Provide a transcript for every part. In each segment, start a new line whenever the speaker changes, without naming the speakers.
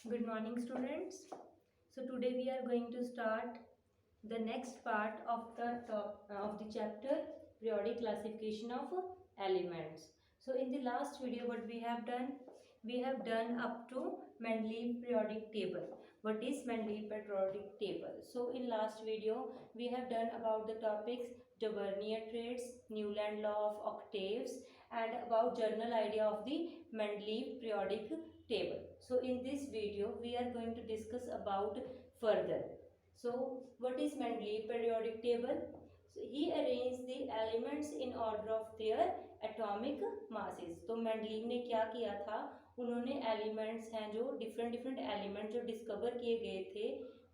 Good morning, students. So today we are going to start the next part of the chapter periodic classification of elements. So in the last video, what we have done up to Mendeleev periodic table. What is Mendeleev periodic table? So in last video, we have done about the topics Tavernier traits, Newland law of octaves, and about general idea of the Mendeleev periodic table. So in this video we are going to discuss about further. So what is Mendeleev periodic table? So he arranged the elements in order of their atomic masses. तो Mendeleev ने क्या किया था, उन्होंने elements हैं जो different element जो discover किए गए थे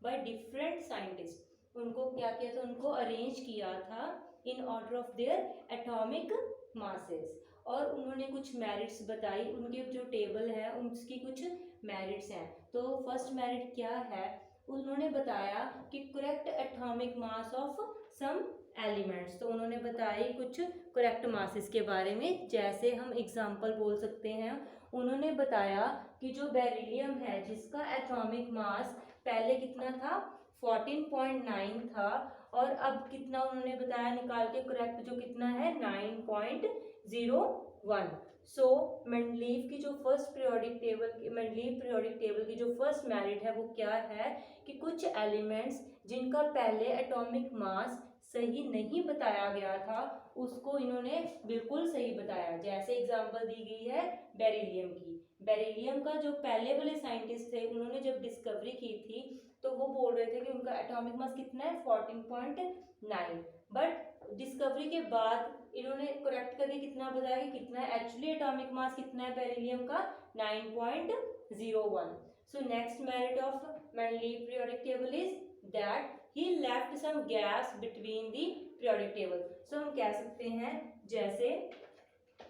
बाय डिफरेंट साइंटिस्ट, उनको क्या किया था, उनको अरेंज किया था in order of their atomic masses. और उन्होंने कुछ मेरिट्स बताई, उनके जो टेबल है उसकी कुछ मेरिट्स हैं। तो फर्स्ट मेरिट क्या है, उन्होंने बताया कि correct atomic mass of some elements. तो उन्होंने बताई कुछ करेक्ट मासेस के बारे में, जैसे हम एग्जांपल बोल सकते हैं। उन्होंने बताया कि जो बेरिलियम है जिसका एटॉमिक मास पहले कितना था, 14.9 था, और अब कितना उन्होंने बताया निकाल के करेक्ट, जो कितना है 9.01। सो मेंडलीव की जो first periodic table, Mendeleev periodic table की जो फर्स्ट मेरिट है वो क्या है कि कुछ एलिमेंट्स जिनका पहले एटॉमिक मास सही नहीं बताया गया था उसको इन्होंने बिल्कुल सही बताया। जैसे एग्जांपल दी गई है बेरिलियम की। बेरिलियम का जो पहले वाले साइंटिस्ट थे उन्होंने जब डिस्कवरी की थी तो वो बोल रहे थे कि उनका एटॉमिक मास कितना है, 14.9। बट डिस्कवरी के बाद इन्होंने करेक्ट करके कितना बताया कि कितना है एक्चुअली एटॉमिक मास कितना है बेरिलियम का, 9.01। So next merit of Mendeleev periodic table is that he left some gaps between the periodic table। so हम कह सकते हैं जैसे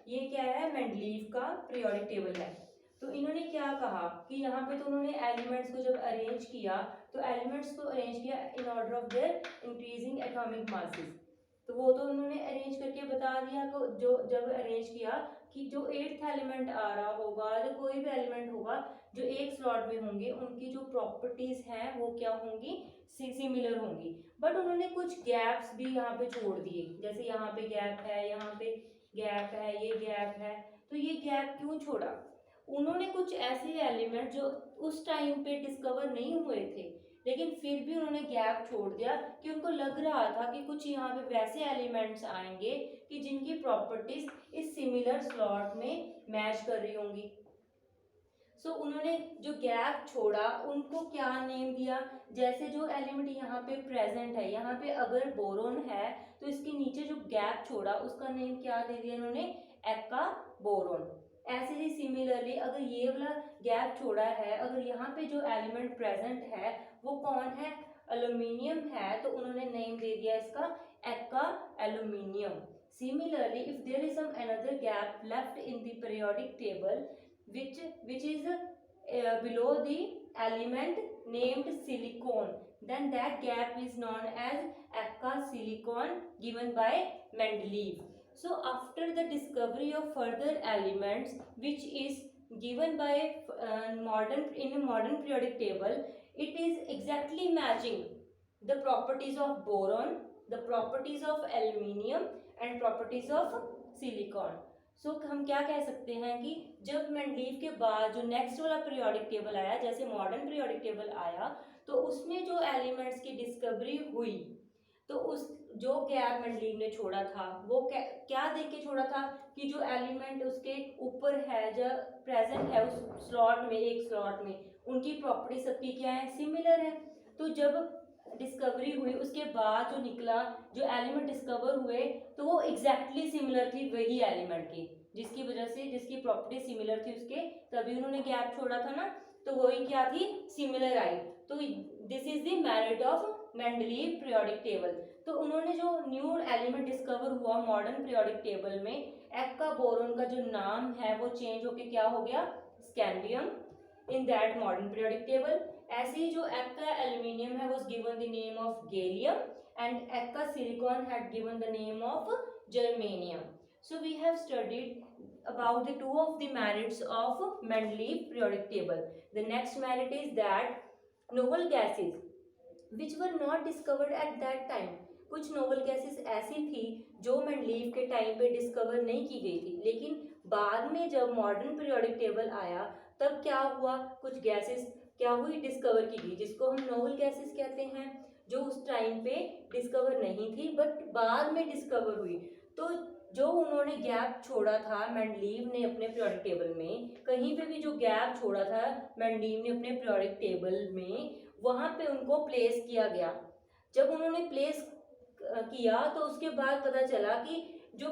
ये क्या है, मेंडलीव का पीरियोडिक टेबल है। तो इन्होंने क्या कहा कि यहाँ पे तो उन्होंने एलिमेंट्स को जब अरेंज किया तो एलिमेंट्स को अरेंज किया in order of their increasing atomic masses. तो वो तो उन्होंने अरेंज करके बता दिया कि जो जब अरेंज किया कि जो 8th एलिमेंट आ रहा होगा, जो कोई भी एलिमेंट होगा जो एक स्लॉट में होंगे, उनकी जो प्रॉपर्टीज हैं वो क्या होंगी, सिमिलर होंगी। बट उन्होंने कुछ गैप्स भी यहाँ पे छोड़ दिए, जैसे यहाँ पे गैप है, यहाँ पे गैप है, ये गैप है। तो ये गैप क्यों छोड़ा, उन्होंने कुछ ऐसे एलिमेंट जो उस टाइम पे डिस्कवर नहीं हुए थे लेकिन फिर भी उन्होंने गैप छोड़ दिया कि उनको लग रहा था कि कुछ यहाँ पे वैसे एलिमेंट्स आएंगे कि जिनकी प्रॉपर्टीज इस सिमिलर स्लॉट में मैच कर रही होंगी। सो उन्होंने जो गैप छोड़ा उनको क्या नेम दिया, जैसे जो एलिमेंट यहाँ पे प्रेजेंट है, यहाँ पे अगर बोरोन है तो इसके नीचे जो गैप छोड़ा उसका नेम क्या दे दिया इन्होंने, एक्का बोरोन। ऐसे ही सिमिलरली अगर ये वाला गैप छोड़ा है, अगर यहाँ पे जो एलिमेंट प्रेजेंट है वो कौन है, एल्यूमिनियम है, तो उन्होंने नेम दे दिया इसका Ekka aluminium. Similarly, if there is some another gap left in the periodic table which is below the element named silicon, then that gap is known as eka silicon given by Mendeleev। So after the discovery of further elements which is given by modern periodic table, it is exactly matching the properties of boron, the properties of aluminium and properties of silicon। सो हम क्या कह सकते हैं कि जब Mendeleev के बाद जो नेक्स्ट वाला पीरियोडिक टेबल आया, जैसे मॉडर्न पीरियोडिक टेबल आया, तो उसमें जो एलिमेंट्स की डिस्कवरी हुई तो उस जो गैप मेंडलीव ने छोड़ा था वो क्या देख के छोड़ा था कि जो एलिमेंट उसके ऊपर है, जो प्रेजेंट है उस स्लॉट में, एक स्लॉट में, उनकी प्रॉपर्टी सबकी क्या है, सिमिलर है। तो जब डिस्कवरी हुई उसके बाद जो निकला, जो एलिमेंट डिस्कवर हुए तो वो एग्जैक्टली सिमिलर थी वही एलिमेंट की, जिसकी वजह से जिसकी प्रॉपर्टी सिमिलर थी उसके, तभी उन्होंने गैप छोड़ा था ना, तो वही क्या थी, सिमिलर आई। तो this is the merit of Mendeleev periodic table. तो उन्होंने जो न्यू एलिमेंट डिस्कवर हुआ मॉडर्न पीरियोडिक टेबल में, एक्का बोरोन का जो नाम है वो चेंज होके क्या हो गया, scandium in that modern periodic table. ऐसे ही जो एक्का एल्यूमिनियम है was given the name of gallium and Ekka silicon had given the name of germanium। So we have studied about the two of the merits of Mendeleev periodic table. The next merit is that novel gases which were not discovered at that time. कुछ novel gases ऐसी थी जो Mendeleev के time पे discover नहीं की गई थी, लेकिन बाद में जब मॉडर्न पीरियोडिक टेबल आया तब क्या हुआ, कुछ गैसेस क्या हुई, डिस्कवर की गई, जिसको हम नोवल गैसेस कहते हैं, जो उस टाइम पे डिस्कवर नहीं थी बट बाद में डिस्कवर हुई। तो जो उन्होंने गैप छोड़ा था मेंडलीव ने अपने पीरियोडिक टेबल में, कहीं पे भी जो गैप छोड़ा था मेंडलीव ने अपने पीरियोडिक टेबल में, वहां पे उनको प्लेस किया गया। जब उन्होंने प्लेस किया तो उसके बाद पता चला कि जो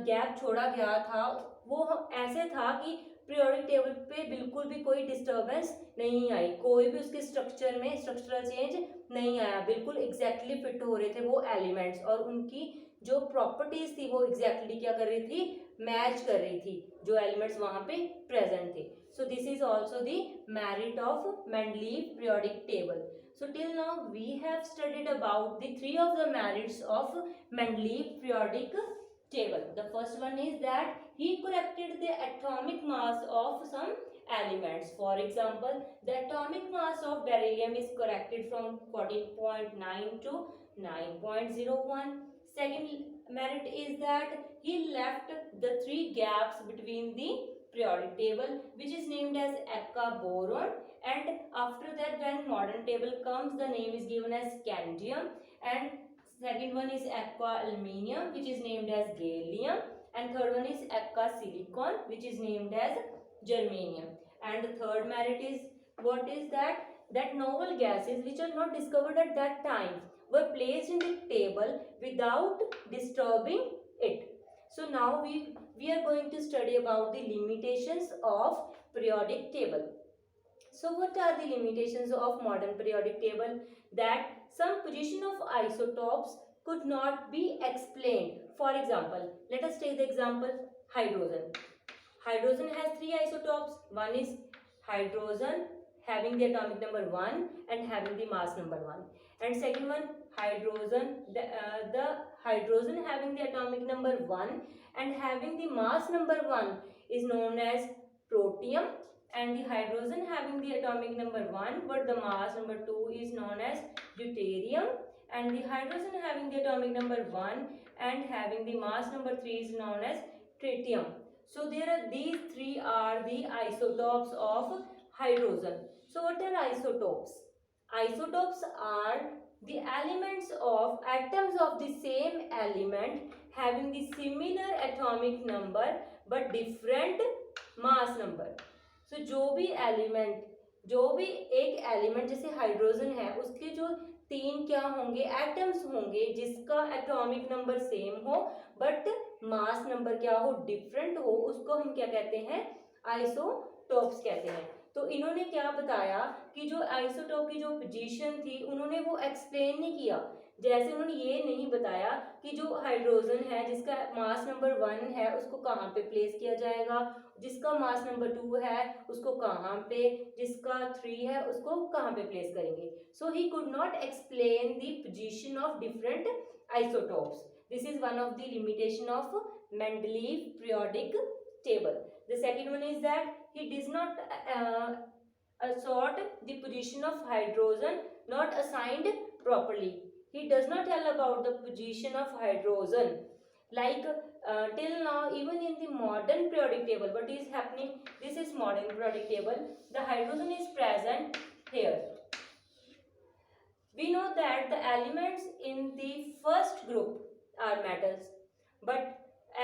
गैप छोड़ा गया था वो ऐसे था कि पीरियोडिक टेबल पे बिल्कुल भी कोई डिस्टरबेंस नहीं आई, कोई भी उसके स्ट्रक्चर में स्ट्रक्चरल चेंज नहीं आया, बिल्कुल एग्जैक्टली फिट हो रहे थे वो एलिमेंट्स, और उनकी जो प्रॉपर्टीज थी वो एग्जैक्टली क्या कर रही थी, मैच कर रही थी जो एलिमेंट्स वहां पे प्रेजेंट थे। So this is also the merit of Mendeleev periodic table. So till now we have studied about the three of the merits of Mendeleev periodic table. The first one is that he corrected the atomic mass of some elements. For example, the atomic mass of beryllium is corrected from 14.9 to 9.01. Second merit is that he left the three gaps between the periodic table which is named as Eka boron, and after that when modern table comes the name is given as scandium, and second one is Eka aluminium which is named as gallium, and third one is Eka silicon which is named as germanium. And the third merit is what is that novel gases which are not discovered at that time were placed in the table without disturbing it. So now we are going to study about the limitations of periodic table. So what are the limitations of modern periodic table? That some position of isotopes could not be explained. For example, let us take the example hydrogen. Hydrogen has three isotopes. One is hydrogen having the atomic number 1 and having the mass number 1. And second one, hydrogen, the hydrogen having the atomic number 1 and having the mass number 1 is known as protium, and the hydrogen having the atomic number 1 but the mass number 2 is known as deuterium, and the hydrogen having the atomic number 1 and having the mass number 3 is known as tritium. So these three are the isotopes of hydrogen. So what are isotopes? Isotopes are the elements of atoms of the same element having the similar atomic number but different mass number. So जो भी एक element जैसे hydrogen है उसके जो तीन क्या होंगे, एटम्स होंगे जिसका एटॉमिक नंबर सेम हो बट मास नंबर क्या हो, डिफरेंट हो, उसको हम क्या कहते हैं, आइसोटोप्स कहते हैं। तो इन्होंने क्या बताया कि जो आइसोटोप की जो पोजीशन थी उन्होंने वो एक्सप्लेन नहीं किया। जैसे उन्होंने ये नहीं बताया कि जो हाइड्रोजन है जिसका मास नंबर 1 है उसको कहाँ पे प्लेस किया जाएगा, जिसका मास नंबर 2 है उसको कहाँ पे, जिसका 3 है उसको कहाँ पे प्लेस करेंगे। So he could not explain the position of different isotopes. This is one of the limitation of Mendeleev periodic table. The second one is that he does not assort the position of hydrogen not assigned properly. He does not tell about the position of hydrogen. Like till now, even in the modern periodic table, what is happening? This is modern periodic table. The hydrogen is present here. We know that the elements in the first group are metals,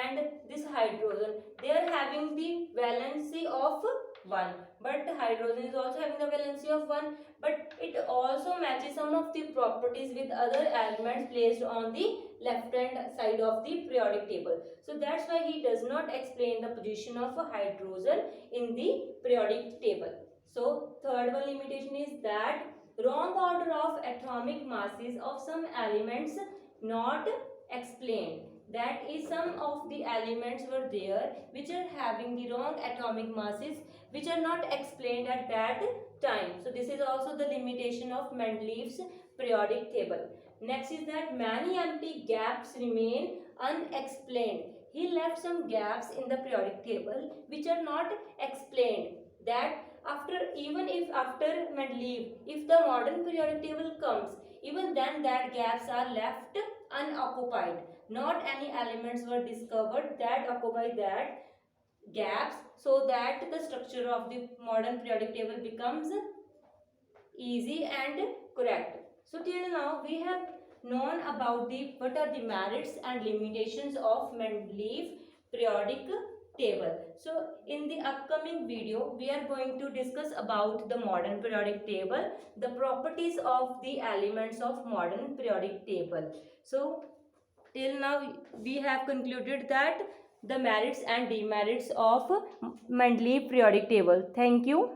and this hydrogen, they are having the valency of 1, but hydrogen is also having the valency of 1, but it also matches some of the properties with other elements placed on the left hand side of the periodic table. So that's why he does not explain the position of hydrogen in the periodic table. So third one limitation is that wrong order of atomic masses of some elements not explained. That is, some of the elements were there which are having the wrong atomic masses which are not explained at that time. So this is also the limitation of Mendeleev's periodic table. Next is that many empty gaps remain unexplained. he left some gaps in the periodic table which are not explained. That even if after Mendeleev, if the modern periodic table comes, even then that gaps are left unoccupied. Not any elements were discovered that occupy that gaps, so that the structure of the modern periodic table becomes easy and correct. So till now we have known about what are the merits and limitations of Mendeleev periodic table. So in the upcoming video we are going to discuss about the modern periodic table, the properties of the elements of modern periodic table. So till now we have concluded that the merits and demerits of Mendeleev periodic table. Thank you.